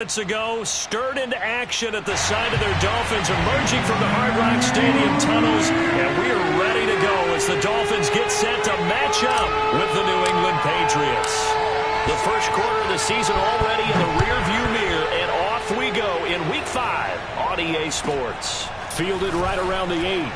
Minutes ago, stirred into action at the side of their Dolphins, emerging from the Hard Rock Stadium tunnels, and we are ready to go as the Dolphins get set to match up with the New England Patriots. The first quarter of the season already in the rearview mirror, and off we go in Week 5 on EA Sports. Fielded right around the 8.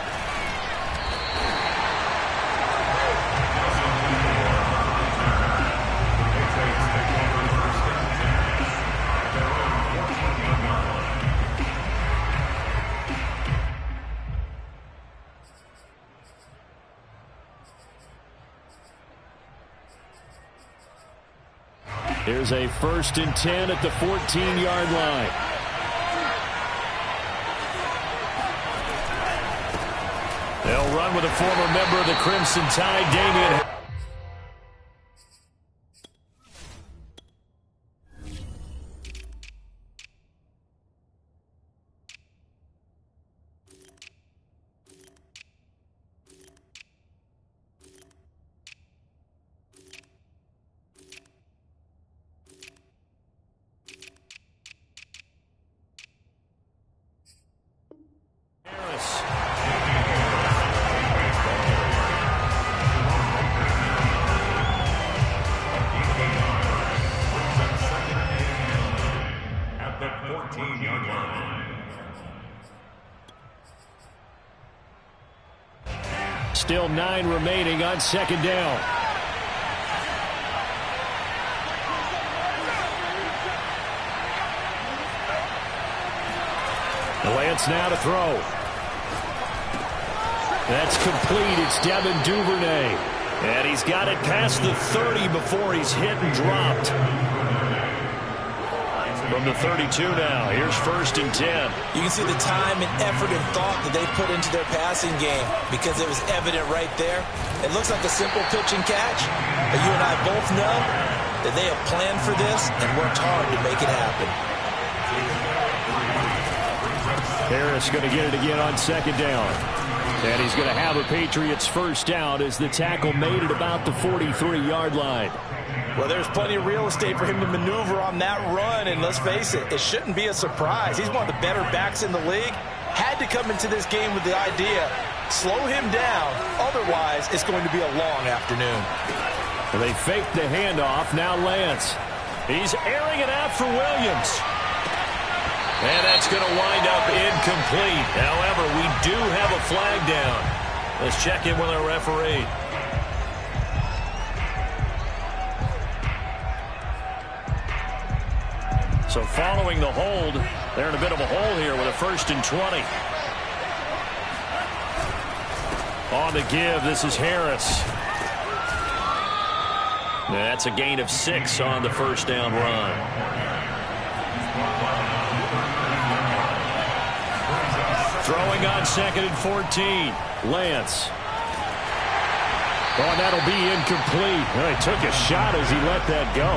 Here's a 1st and 10 at the 14-yard line. They'll run with a former member of the Crimson Tide, Damian. Still 9 remaining on 2nd down. Lance now to throw. That's complete. It's Devin Duvernay. And he's got it past the 30 before he's hit and dropped. From the 32 now, here's 1st and 10. You can see the time and effort and thought that they put into their passing game because it was evident right there. It looks like a simple pitch and catch, but you and I both know that they have planned for this and worked hard to make it happen. Harris going to get it again on 2nd down. And he's going to have a Patriots first down as the tackle made it about the 43-yard line. Well, there's plenty of real estate for him to maneuver on that run, and let's face it, it shouldn't be a surprise. He's one of the better backs in the league. Had to come into this game with the idea, slow him down, otherwise it's going to be a long afternoon. Well, they faked the handoff, now Lance. He's airing it out for Williams. And that's going to wind up incomplete. However, we do have a flag down. Let's check in with our referee. So following the hold, they're in a bit of a hole here with a 1st and 20. On the give, this is Harris. That's a gain of 6 on the first down run. Throwing on 2nd and 14. Lance. Oh, and that'll be incomplete. Well, he took a shot as he let that go.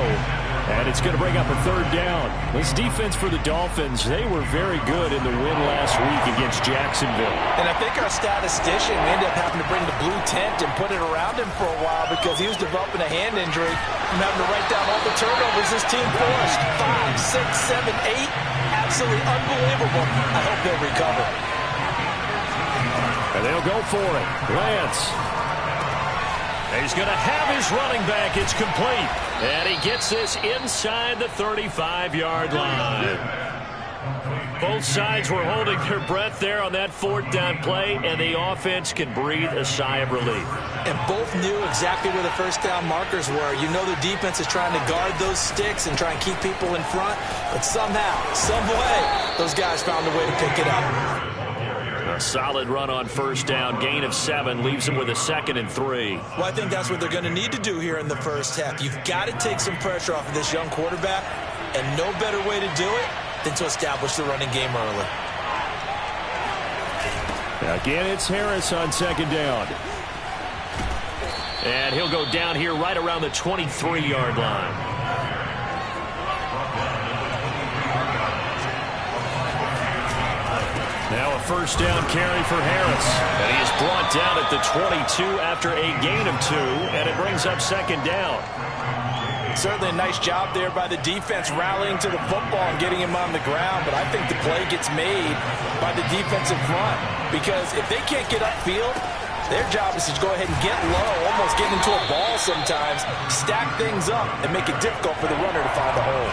And it's going to bring up a 3rd down. This defense for the Dolphins, they were very good in the win last week against Jacksonville. And I think our statistician, we ended up having to bring the blue tent and put it around him for a while because he was developing a hand injury from having to write down all the turnovers this team forced. 5, 6, 7, 8. Absolutely unbelievable. I hope they'll recover. And they'll go for it. Lance. He's going to have his running back. It's complete. And he gets this inside the 35-yard line. Both sides were holding their breath there on that 4th down play, and the offense can breathe a sigh of relief. And both knew exactly where the first down markers were. You know the defense is trying to guard those sticks and try and keep people in front, but somehow, some way, those guys found a way to pick it up. A solid run on 1st down, gain of 7, leaves them with a 2nd and 3. Well, I think that's what they're going to need to do here in the first half. You've got to take some pressure off of this young quarterback, and no better way to do it than to establish the running game early. Again, it's Harris on 2nd down. And he'll go down here right around the 23-yard line. Now a first down carry for Harris. And he is brought down at the 22 after a gain of 2, and it brings up second down. Certainly a nice job there by the defense rallying to the football and getting him on the ground, but I think the play gets made by the defensive front because if they can't get upfield, their job is to go ahead and get low, almost get into a ball sometimes, stack things up, and make it difficult for the runner to find the hole.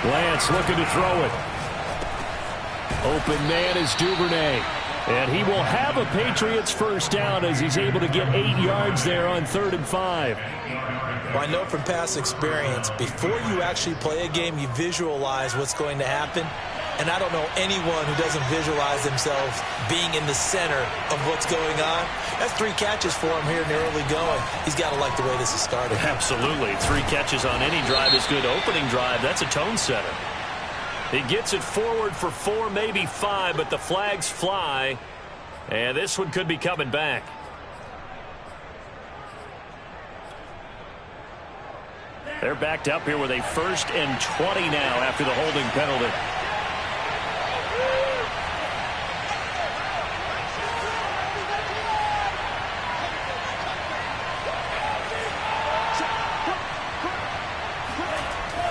Lance looking to throw it. Open man is Duvernay. And he will have a Patriots first down as he's able to get 8 yards there on 3rd and 5. Well, I know from past experience, before you actually play a game, you visualize what's going to happen. And I don't know anyone who doesn't visualize themselves being in the center of what's going on. That's 3 catches for him here in the early going. He's got to like the way this is started. Absolutely. 3 catches on any drive is good. Opening drive, that's a tone setter. He gets it forward for 4, maybe 5, but the flags fly. And this one could be coming back. They're backed up here with a 1st and 20 now after the holding penalty.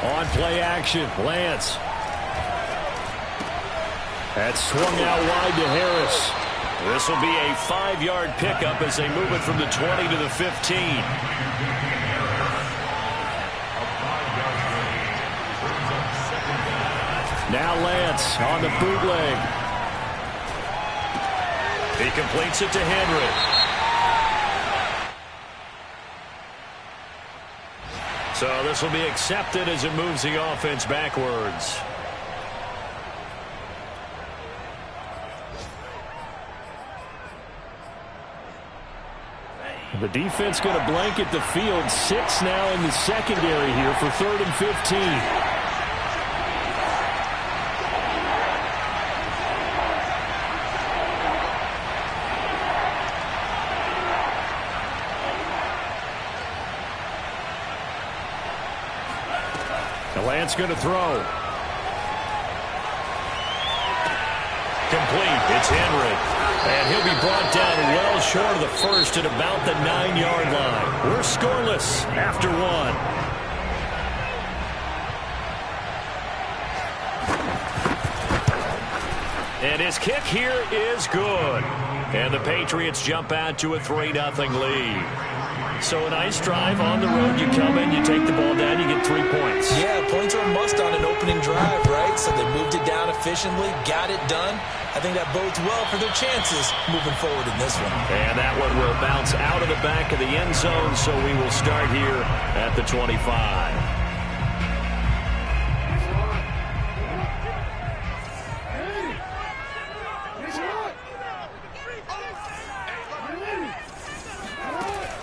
On play action, Lance. That's swung out wide to Harris. This will be a 5-yard pickup as they move it from the 20 to the 15. Now Lance on the bootleg. He completes it to Henry. So this will be accepted as it moves the offense backwards. The defense going to blanket the field. 6 now in the secondary here for 3rd and 15. Lance going to throw. Complete. It's Henry. And he'll be brought down well short of the first at about the 9-yard line. We're scoreless after 1. And his kick here is good. And the Patriots jump out to a 3-0 lead. So a nice drive on the road. You come in, you take the ball down, you get 3 points. Yeah, points are a must on an opening drive, right? So they moved it down efficiently, got it done. I think that bodes well for their chances moving forward in this one. And that one will bounce out of the back of the end zone, so we will start here at the 25.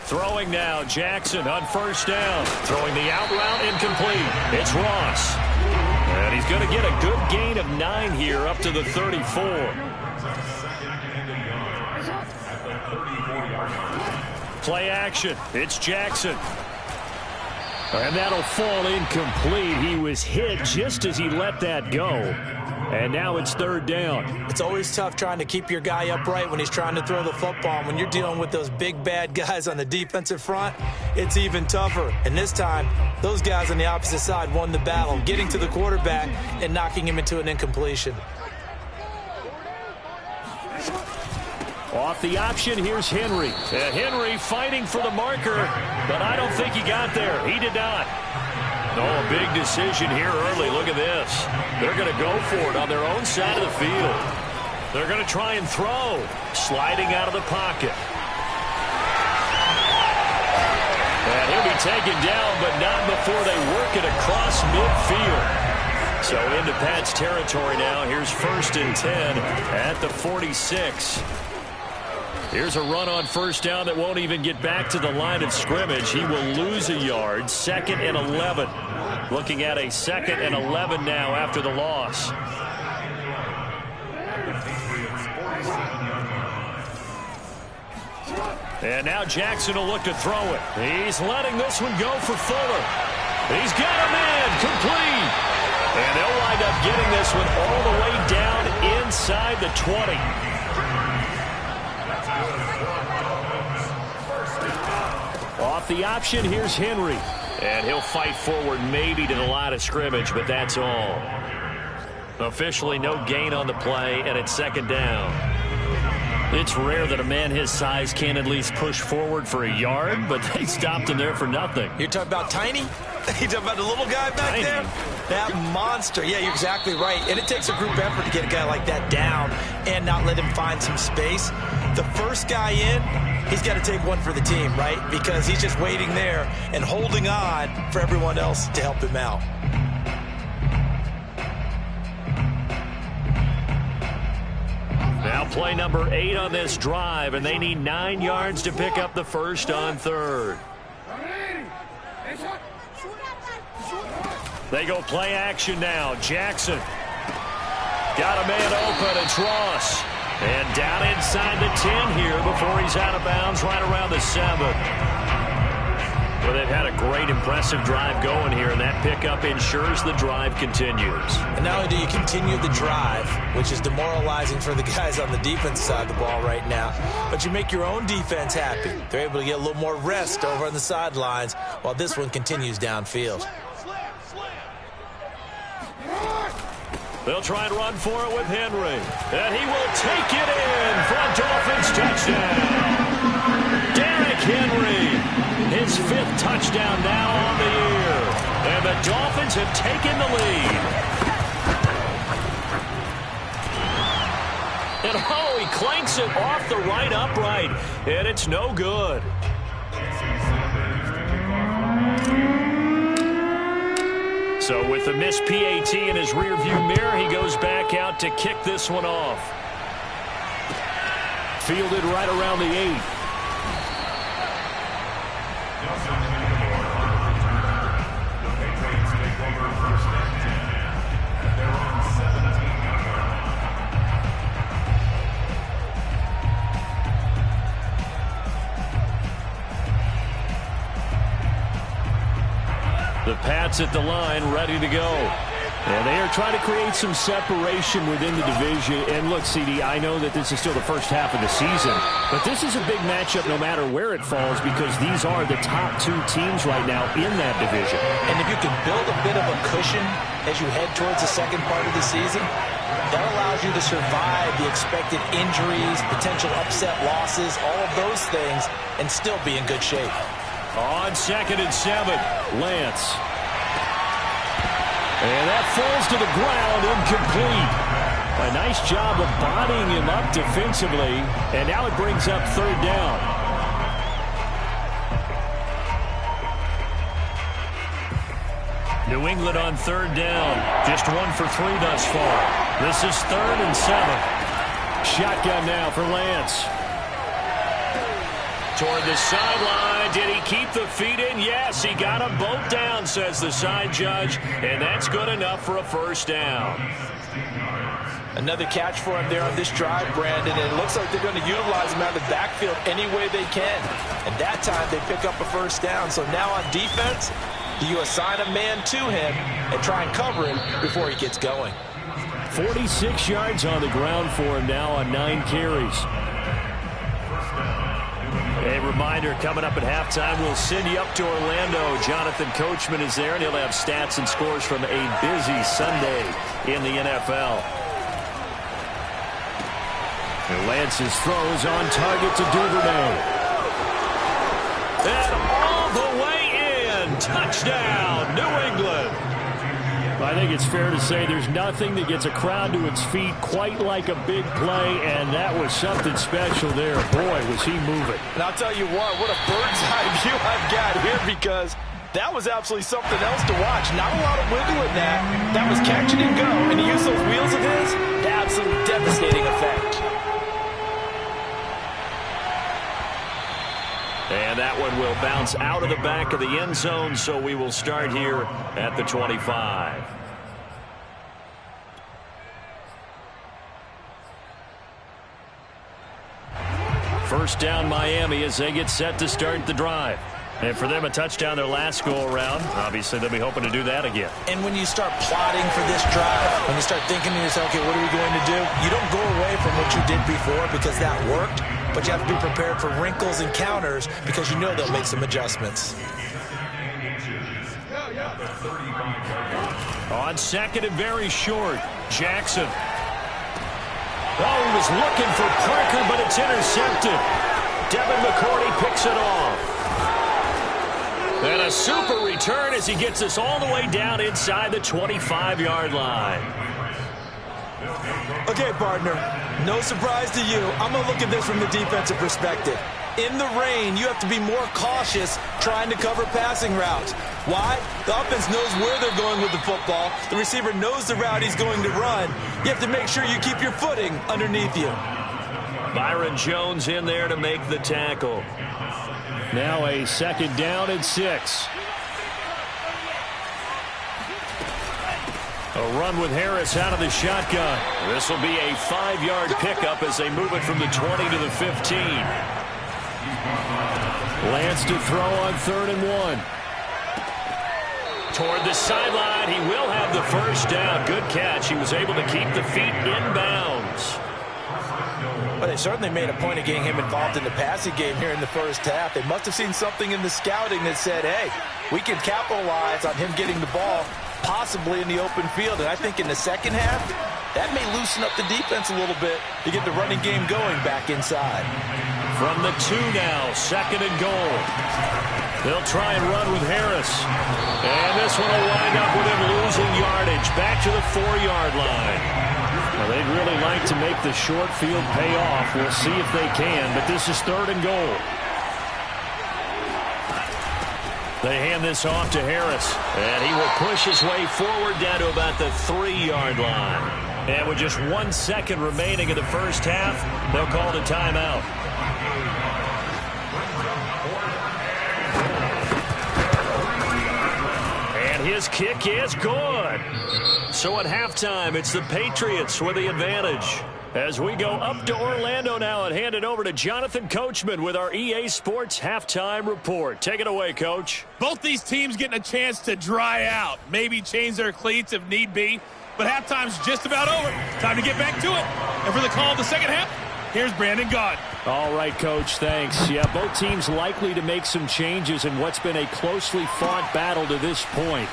Throwing now, Jackson on 1st down. Throwing the out route, incomplete. It's Ross. And he's going to get a good gain of 9 here up to the 34. Play action. It's Jackson. And that'll fall incomplete. He was hit just as he let that go. And now it's 3rd down. It's always tough trying to keep your guy upright when he's trying to throw the football. When you're dealing with those big, bad guys on the defensive front, it's even tougher. And this time, those guys on the opposite side won the battle, getting to the quarterback and knocking him into an incompletion. Off the option, here's Henry. Henry fighting for the marker, but I don't think he got there. He did not. Oh, a big decision here early. Look at this. They're going to go for it on their own side of the field. They're going to try and throw. Sliding out of the pocket. And he'll be taken down, but not before they work it across midfield. So into Pat's territory now. Here's 1st and 10 at the 46. Here's a run on 1st down that won't even get back to the line of scrimmage. He will lose a yard. 2nd and 11. Looking at a 2nd and 11 now after the loss. And now Jackson will look to throw it. He's letting this one go for Fuller. He's got a man complete. And they'll wind up getting this one all the way down inside the 20. Off the option, here's Henry. And he'll fight forward maybe to the line of scrimmage, but that's all. Officially no gain on the play, and it's second down. It's rare that a man his size can at least push forward for a yard, but they stopped him there for nothing. You're talking about Tiny? You're talking about the little guy back there? That monster. Yeah, you're exactly right. And it takes a group effort to get a guy like that down and not let him find some space. The first guy in, he's got to take one for the team, right? Because he's just waiting there and holding on for everyone else to help him out. Now play number 8 on this drive, and they need 9 yards to pick up the first on third. They go play action now. Jackson. Got a man open. It's Ross. And down inside the 10 here before he's out of bounds right around the 7. Well, they've had a great, impressive drive going here, and that pickup ensures the drive continues. And not only do you continue the drive, which is demoralizing for the guys on the defense side of the ball right now, but you make your own defense happy. They're able to get a little more rest over on the sidelines while this one continues downfield. They'll try and run for it with Henry. And he will take it in for a Dolphins touchdown. Derrick Henry. His 5th touchdown now on the year. And the Dolphins have taken the lead. And oh, he clanks it off the right upright. And it's no good. So with the missed PAT in his rearview mirror, he goes back out to kick this one off. Fielded right around the 8. The Pats at the line, ready to go. And they are trying to create some separation within the division. And look, CD, I know that this is still the first half of the season, but this is a big matchup no matter where it falls because these are the top 2 teams right now in that division. And if you can build a bit of a cushion as you head towards the second part of the season, that allows you to survive the expected injuries, potential upset losses, all of those things, and still be in good shape. On 2nd and 7, Lance. And that falls to the ground, incomplete. A nice job of bodying him up defensively, and now it brings up 3rd down. New England on 3rd down. Just 1 for 3 thus far. This is 3rd and 7. Shotgun now for Lance. Toward the sideline. Did he keep the feet in? Yes, he got them both down, says the side judge, and that's good enough for a first down. Another catch for him there on this drive, Brandon, and it looks like they're going to utilize him out of the backfield any way they can. And that time they pick up a first down. So now on defense, do you assign a man to him and try and cover him before he gets going? 46 yards on the ground for him now on 9 carries. A reminder, coming up at halftime, we'll send you up to Orlando. Jonathan Coachman is there, and he'll have stats and scores from a busy Sunday in the NFL. And Lance's throws on target to Duvernay. And all the way in. Touchdown, New England. I think it's fair to say there's nothing that gets a crowd to its feet quite like a big play, and that was something special there. Boy, was he moving. And I'll tell you what a bird's eye view I've got here, because that was absolutely something else to watch. Not a lot of wiggle in that. That was catch it and go, and to use those wheels of his, absolutely devastating effect. And that one will bounce out of the back of the end zone, so we will start here at the 25. First down, Miami, as they get set to start the drive. And for them, a touchdown their last go-around. Obviously, they'll be hoping to do that again. And when you start plotting for this drive, when you start thinking to yourself, okay, what are we going to do? You don't go away from what you did before because that worked. but you have to be prepared for wrinkles and counters because you know they'll make some adjustments. On second and very short, Jackson. Oh, he was looking for Parker, but it's intercepted. Devin McCourty picks it off. And a super return as he gets us all the way down inside the 25-yard line. Okay, partner, no surprise to you. I'm going to look at this from the defensive perspective. In the rain, you have to be more cautious trying to cover passing routes. Why? The offense knows where they're going with the football. The receiver knows the route he's going to run. You have to make sure you keep your footing underneath you. Byron Jones in there to make the tackle. Now a second down and 6. A run with Harris out of the shotgun. This will be a 5-yard pickup as they move it from the 20 to the 15. Lance to throw on 3rd and 1. Toward the sideline, he will have the first down. Good catch. He was able to keep the feet in bounds. Well, they certainly made a point of getting him involved in the passing game here in the first half. They must have seen something in the scouting that said, hey, we can capitalize on him getting the ball possibly in the open field. And I think in the second half, that may loosen up the defense a little bit to get the running game going back inside. From the 2 now, 2nd and goal. They'll try and run with Harris. And this one will wind up with him losing yardage back to the 4-yard line. Well, they'd really like to make the short field pay off. We'll see if they can, but this is 3rd and goal. They hand this off to Harris, and he will push his way forward down to about the 3-yard line. And with just 1 second remaining in the first half, they'll call the timeout. And his kick is good. So at halftime, it's the Patriots with the advantage. As we go up to Orlando now and hand it over to Jonathan Coachman with our EA Sports Halftime Report. Take it away, Coach. Both these teams getting a chance to dry out, maybe change their cleats if need be. But halftime's just about over. Time to get back to it. And for the call of the second half, here's Brandon Gaud. All right, Coach, thanks. Yeah, both teams likely to make some changes in what's been a closely fought battle to this point.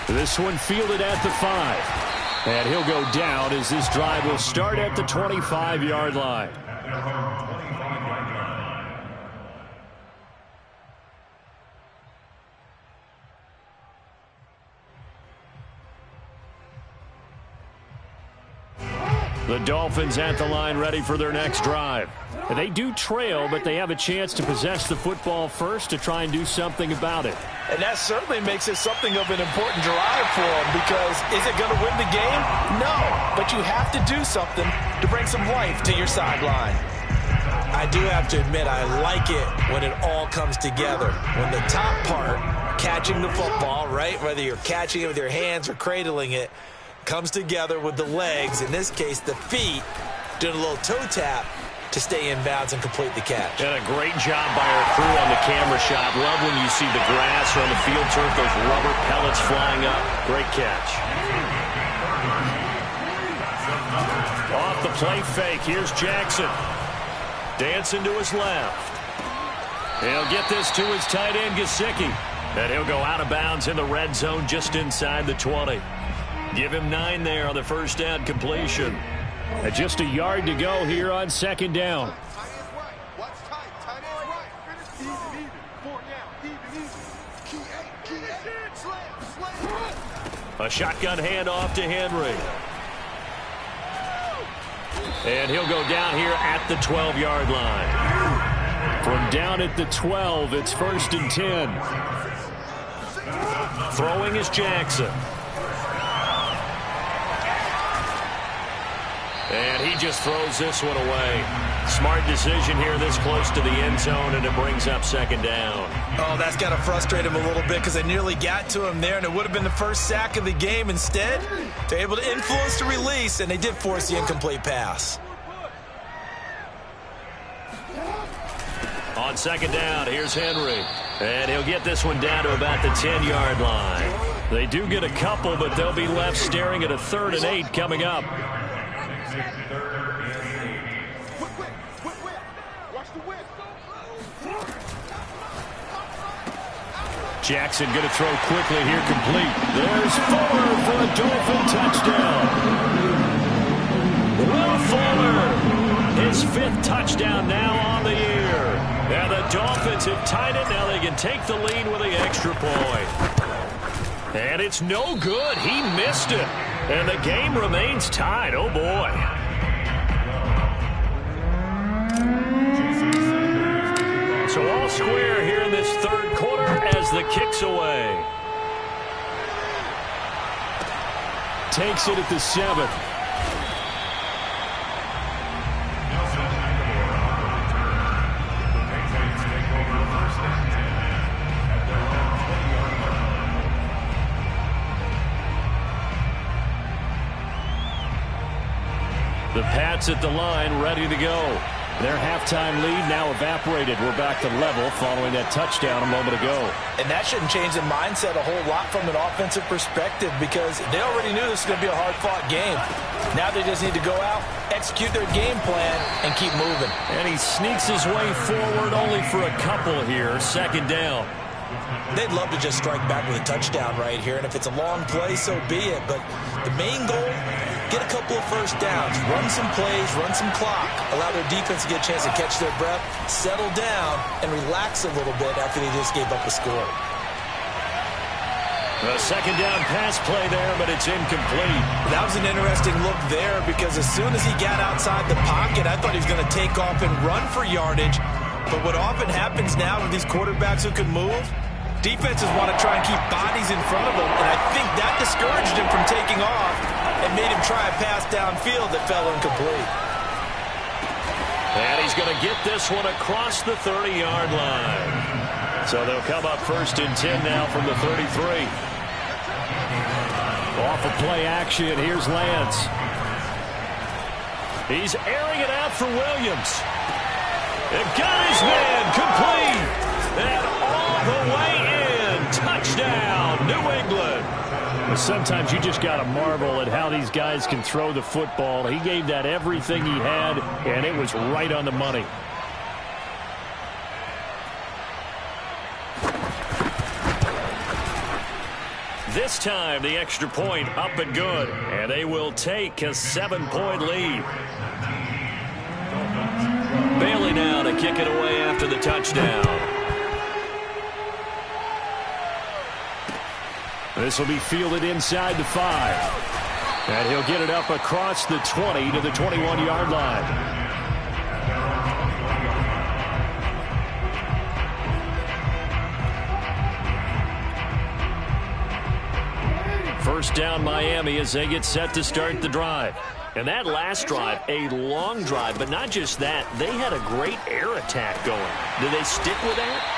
This one fielded at the 5. And he'll go down as this drive will start at the 25-yard line. The Dolphins at the line ready for their next drive. And they do trail, but they have a chance to possess the football first to try and do something about it. And that certainly makes it something of an important drive for them because is it going to win the game? No, but you have to do something to bring some life to your sideline. I do have to admit I like it when it all comes together. When the top part, catching the football, right, whether you're catching it with your hands or cradling it, comes together with the legs, in this case the feet, doing a little toe tap to stay in bounds and complete the catch. And a great job by our crew on the camera shot. Love when you see the grass or on the field turf, those rubber pellets flying up. Great catch. Off the play fake, here's Jackson. Dancing to his left. He'll get this to his tight end, Gesicki. And he'll go out of bounds in the red zone just inside the 20. Give him 9 there on the first down completion. And just a yard to go here on second down. A shotgun handoff to Henry. And he'll go down here at the 12-yard line. From down at the 12, it's 1st and 10. Throwing is Jackson. And he just throws this one away. Smart decision here this close to the end zone, and it brings up second down. Oh, that's got to frustrate him a little bit because they nearly got to him there, and it would have been the first sack of the game. Instead, they're able to influence the release, and they did force the incomplete pass. On second down, here's Henry. And he'll get this one down to about the 10-yard line. They do get a couple, but they'll be left staring at a 3rd and 8 coming up. Jackson going to throw quickly here, complete. There's Fuller for a Dolphin touchdown. Will Fuller, his 5th touchdown now on the year. And the Dolphins have tied it. Now they can take the lead with the extra point. And it's no good. He missed it. And the game remains tied. Oh, boy. So all square here in this 3rd quarter as the kick's away. Takes it at the 7th. The Pats at the line, ready to go. Their halftime lead now evaporated. We're back to level following that touchdown a moment ago. And that shouldn't change the mindset a whole lot from an offensive perspective because they already knew this was going to be a hard-fought game. Now they just need to go out, execute their game plan, and keep moving. And he sneaks his way forward only for a couple here. 2nd down. They'd love to just strike back with a touchdown right here, and if it's a long play, so be it. But the main goal, get a couple of first downs, run some plays, run some clock, allow their defense to get a chance to catch their breath, settle down, and relax a little bit after they just gave up a score. A 2nd down pass play there, but it's incomplete. That was an interesting look there because as soon as he got outside the pocket, I thought he was going to take off and run for yardage. But what often happens now with these quarterbacks who can move, defenses want to try and keep bodies in front of them, and I think that discouraged him from taking off and made him try a pass downfield that fell incomplete. And he's going to get this one across the 30-yard line. So they'll come up 1st and 10 now from the 33. Off of play action, here's Lance. He's airing it out for Williams. And got his man complete. And all the way in. Touchdown, New England. But sometimes you just got to marvel at how these guys can throw the football. He gave that everything he had, and it was right on the money. This time, the extra point up and good. And they will take a 7-point lead. Bailey now to kick it away after the touchdown. This will be fielded inside the 5. And he'll get it up across the 20 to the 21-yard line. First down Miami as they get set to start the drive. And that last drive, a long drive, but not just that. They had a great air attack going. Do they stick with that?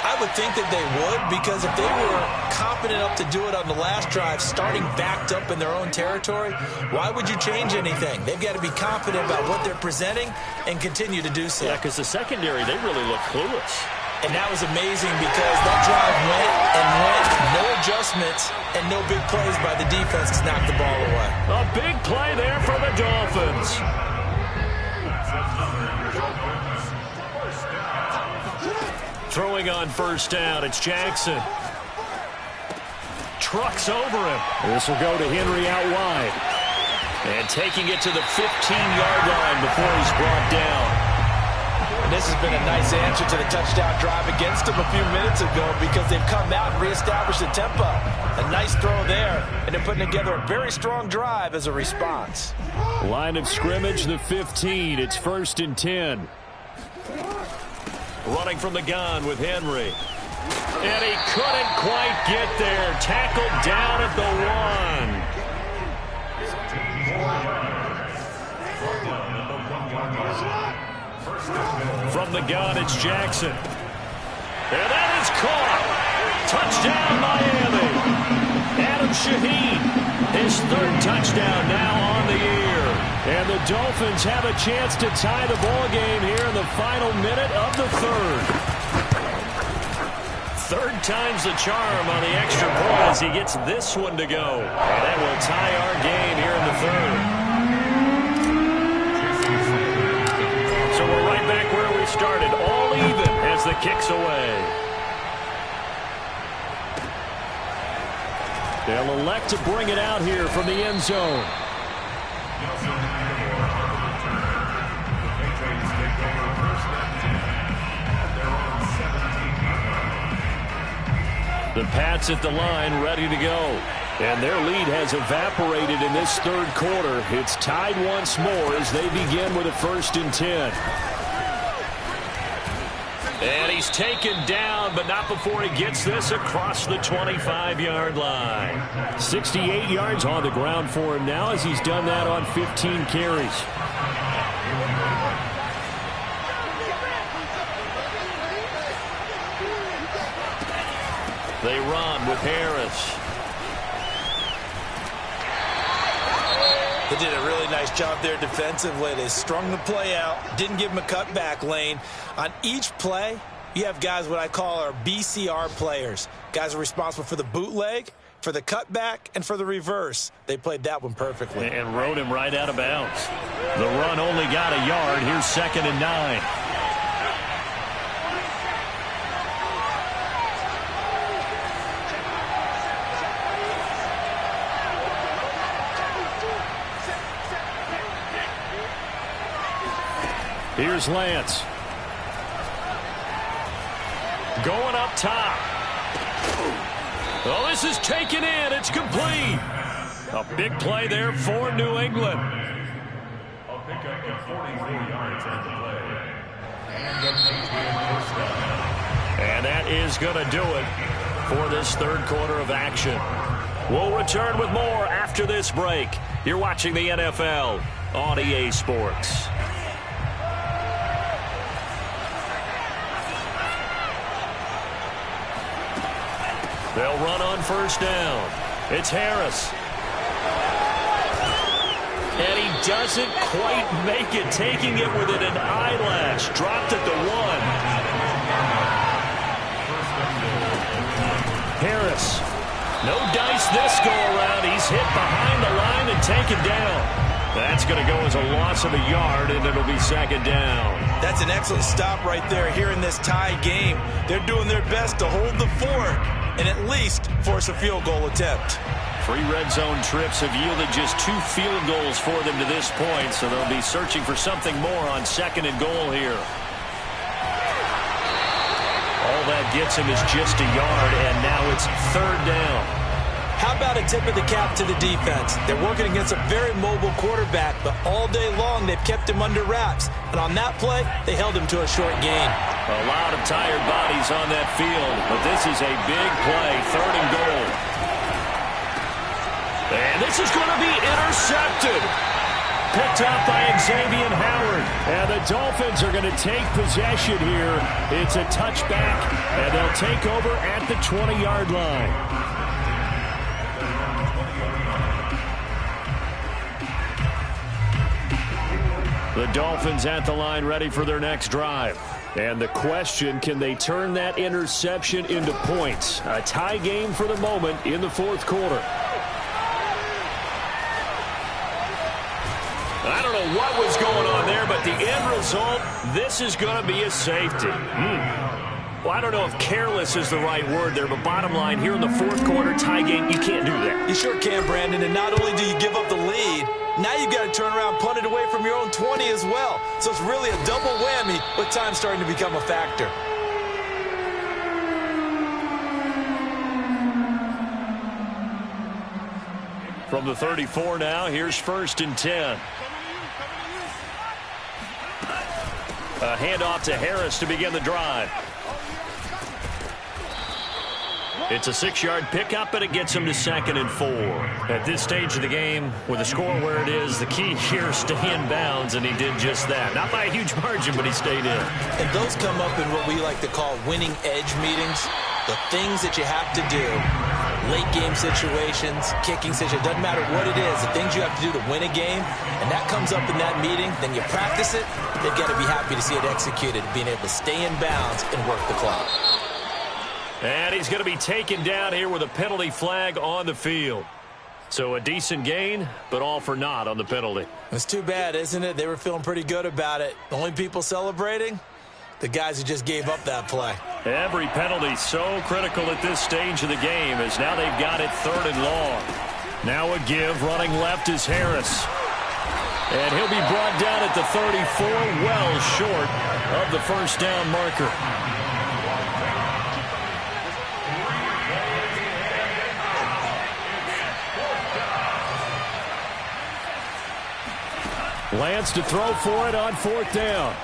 I would think that they would, because if they were confident enough to do it on the last drive, starting backed up in their own territory, why would you change anything? They've got to be confident about what they're presenting and continue to do so. Yeah, because the secondary, they really look clueless. And that was amazing because that drive went and went, no adjustments, and no big plays by the defense to knock the ball away. A big play there for the Dolphins. Throwing on first down, it's Jackson. Trucks over him. This will go to Henry out wide. And taking it to the 15-yard line before he's brought down. And this has been a nice answer to the touchdown drive against them a few minutes ago because they've come out and reestablished the tempo. A nice throw there, and they're putting together a very strong drive as a response. Line of scrimmage, the 15. It's 1st and 10. Running from the gun with Henry. And he couldn't quite get there. Tackled down at the 1. From the gun, it's Jackson. And that is caught. Touchdown, Miami. Adam Shaheen, his 3rd touchdown now on the year. And the Dolphins have a chance to tie the ball game here in the final minute of the 3rd. 3rd time's the charm on the extra point as he gets this one to go. And that will tie our game here in the 3rd. So we're right back where we started, all even as the kick's away. They'll elect to bring it out here from the end zone. The Pats at the line, ready to go. And their lead has evaporated in this third quarter. It's tied once more as they begin with a 1st and 10. And he's taken down, but not before he gets this across the 25-yard line. 68 yards on the ground for him now as he's done that on 15 carries. They run with Harris. They did a really nice job there defensively. They strung the play out, didn't give him a cutback lane. On each play, you have guys what I call our BCR players. Guys are responsible for the bootleg, for the cutback, and for the reverse. They played that one perfectly. And rode him right out of bounds. The run only got a yard. Here's 2nd and 9. Here's Lance. Going up top. Well, this is taken in. It's complete. A big play there for New England. I'll pick up the 44 yards on the play. And that is going to do it for this third quarter of action. We'll return with more after this break. You're watching the NFL on EA Sports. They'll run on 1st down. It's Harris. And he doesn't quite make it, taking it within an eyelash. Dropped at the 1. Harris. No dice this go-around. He's hit behind the line and taken down. That's going to go as a loss of a yard, and it'll be 2nd down. That's an excellent stop right there here in this tie game. They're doing their best to hold the fort and at least force a field goal attempt. 3 red zone trips have yielded just 2 field goals for them to this point, so they'll be searching for something more on 2nd and goal here. All that gets him is just a yard, and now it's 3rd down. How about a tip of the cap to the defense? They're working against a very mobile quarterback, but all day long they've kept him under wraps. And on that play, they held him to a short gain. A lot of tired bodies on that field, but this is a big play, 3rd and goal. And this is going to be intercepted. Picked up by Xavier Howard. And the Dolphins are going to take possession here. It's a touchback, and they'll take over at the 20-yard line. The Dolphins at the line ready for their next drive. And the question, can they turn that interception into points? A tie game for the moment in the 4th quarter. I don't know what was going on there, but the end result, this is going to be a safety. Well, I don't know if careless is the right word there, but bottom line, here in the 4th quarter, tie game, you can't do that. You sure can, Brandon, and not only do you give up the lead, now you've got to turn around, punt it away from your own 20 as well. So it's really a double whammy with time starting to become a factor. From the 34 now, here's 1st and 10. A handoff to Harris to begin the drive. It's a 6-yard pickup, and it gets him to 2nd and 4. At this stage of the game, with the score where it is, the key here is stay in bounds, and he did just that. Not by a huge margin, but he stayed in. And those come up in what we like to call winning edge meetings. The things that you have to do, late game situations, kicking situations, doesn't matter what it is, the things you have to do to win a game, and that comes up in that meeting, then you practice it, they've got to be happy to see it executed, being able to stay in bounds and work the clock. And he's going to be taken down here with a penalty flag on the field. So a decent gain, but all for naught on the penalty. It's too bad, isn't it? They were feeling pretty good about it. The only people celebrating, The guys who just gave up that play. Every penalty so critical at this stage of the game, as now they've got it 3rd and long. Now a give, running left is Harris. And he'll be brought down at the 34, well short of the first down marker. Lance to throw for it on 4th down.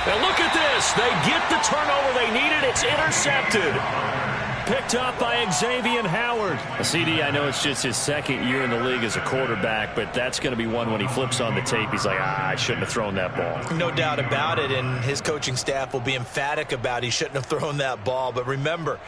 And look at this. They get the turnover they needed. It's intercepted. Picked up by Xavier Howard. CD, I know it's just his 2nd year in the league as a quarterback, but that's going to be one when he flips on the tape. He's like, I shouldn't have thrown that ball. No doubt about it, and his coaching staff will be emphatic about he shouldn't have thrown that ball. But remember,